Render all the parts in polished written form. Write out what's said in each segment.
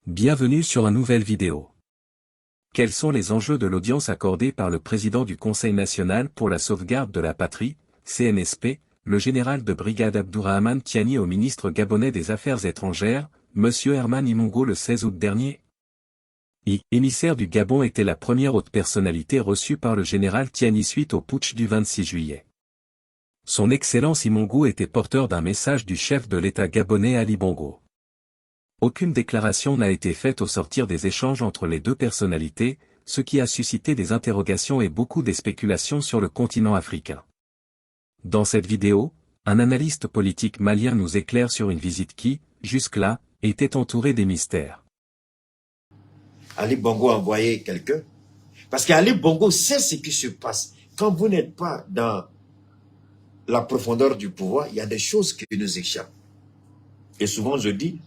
Bienvenue sur une nouvelle vidéo. Quels sont les enjeux de l'audience accordée par le président du Conseil national pour la sauvegarde de la patrie, CNSP, le général de brigade Abdourahmane Tiani au ministre gabonais des Affaires étrangères, M. Herman Imongo le 16 août dernier? Émissaire du Gabon était la première haute personnalité reçue par le général Tiani suite au putsch du 26 juillet. Son Excellence Imongo était porteur d'un message du chef de l'État gabonais Ali Bongo. Aucune déclaration n'a été faite au sortir des échanges entre les deux personnalités, ce qui a suscité des interrogations et beaucoup de spéculations sur le continent africain. Dans cette vidéo, un analyste politique malien nous éclaire sur une visite qui, jusque-là, était entourée des mystères. Ali Bongo a envoyé quelqu'un. Parce qu'Ali Bongo sait ce qui se passe. Quand vous n'êtes pas dans la profondeur du pouvoir, il y a des choses qui nous échappent. Et souvent je dis,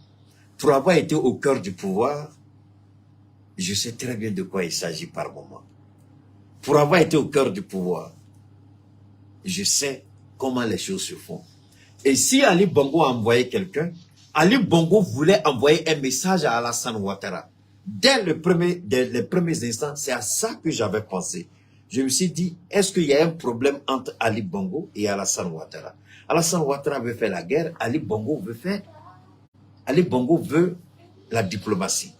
pour avoir été au cœur du pouvoir, je sais très bien de quoi il s'agit par moment. Pour avoir été au cœur du pouvoir, je sais comment les choses se font. Et si Ali Bongo a envoyé quelqu'un, Ali Bongo voulait envoyer un message à Alassane Ouattara. Dès les premiers instants, c'est à ça que j'avais pensé. Je me suis dit, est-ce qu'il y a un problème entre Ali Bongo et Alassane Ouattara? Alassane Ouattara veut faire la guerre, Ali Bongo veut la diplomatie.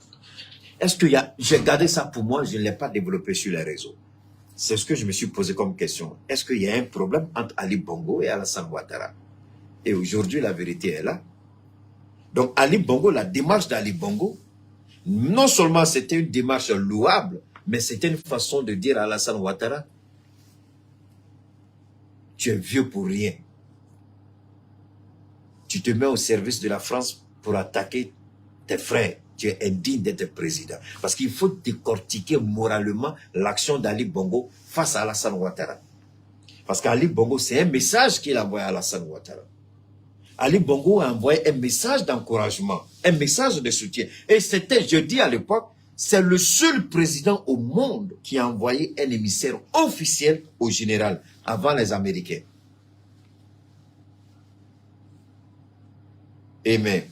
Est-ce qu'il y a... J'ai gardé ça pour moi, je ne l'ai pas développé sur les réseaux. C'est ce que je me suis posé comme question. Est-ce qu'il y a un problème entre Ali Bongo et Alassane Ouattara? Et aujourd'hui, la vérité est là. Donc Ali Bongo, la démarche d'Ali Bongo, non seulement c'était une démarche louable, mais c'était une façon de dire à Alassane Ouattara, tu es vieux pour rien. Tu te mets au service de la France pour attaquer tes frères. Tu es indigne d'être président. Parce qu'il faut décortiquer moralement l'action d'Ali Bongo face à Alassane Ouattara. Parce qu'Ali Bongo, c'est un message qu'il a envoyé à Alassane Ouattara. Ali Bongo a envoyé un message d'encouragement, un message de soutien. Et c'était, je dis à l'époque, c'est le seul président au monde qui a envoyé un émissaire officiel au général, avant les Américains. Et mais,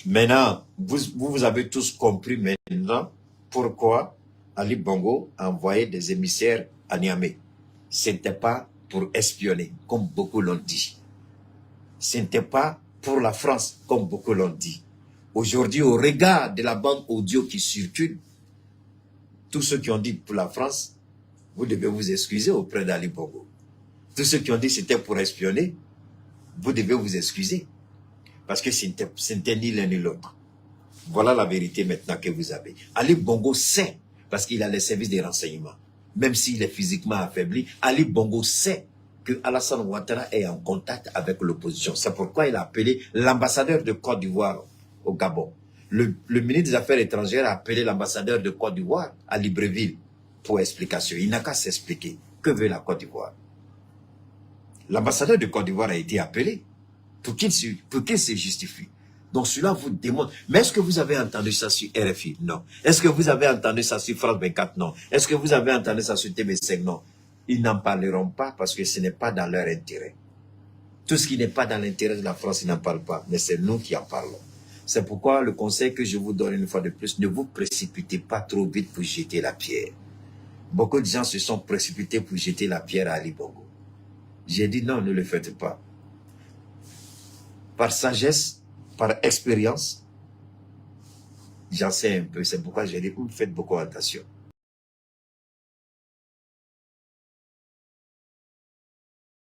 maintenant, vous avez tous compris maintenant pourquoi Ali Bongo a envoyé des émissaires à Niamey. Ce n'était pas pour espionner, comme beaucoup l'ont dit. Ce n'était pas pour la France, comme beaucoup l'ont dit. Aujourd'hui, au regard de la bande audio qui circule, tous ceux qui ont dit pour la France, vous devez vous excuser auprès d'Ali Bongo. Tous ceux qui ont dit c'était pour espionner, vous devez vous excuser. Parce que ce n'était ni l'un ni l'autre. Voilà la vérité maintenant que vous avez. Ali Bongo sait, parce qu'il a les services des renseignements, même s'il est physiquement affaibli, Ali Bongo sait que Alassane Ouattara est en contact avec l'opposition. C'est pourquoi il a appelé l'ambassadeur de Côte d'Ivoire au Gabon. Le ministre des Affaires étrangères a appelé l'ambassadeur de Côte d'Ivoire à Libreville pour explication. Il n'a qu'à s'expliquer. Que veut la Côte d'Ivoire? L'ambassadeur de Côte d'Ivoire a été appelé pour qu'il se justifie. Donc cela vous démontre. Mais est-ce que vous avez entendu ça sur RFI? Non. Est-ce que vous avez entendu ça sur France 24? Non. Est-ce que vous avez entendu ça sur TV5? Non. Ils n'en parleront pas parce que ce n'est pas dans leur intérêt. Tout ce qui n'est pas dans l'intérêt de la France, ils n'en parlent pas. Mais c'est nous qui en parlons. C'est pourquoi le conseil que je vous donne une fois de plus, ne vous précipitez pas trop vite pour jeter la pierre. Beaucoup de gens se sont précipités pour jeter la pierre à Ali Bongo. J'ai dit non, ne le faites pas. Par sagesse, par expérience, j'en sais un peu. C'est pourquoi j'ai dit, vous faites beaucoup attention.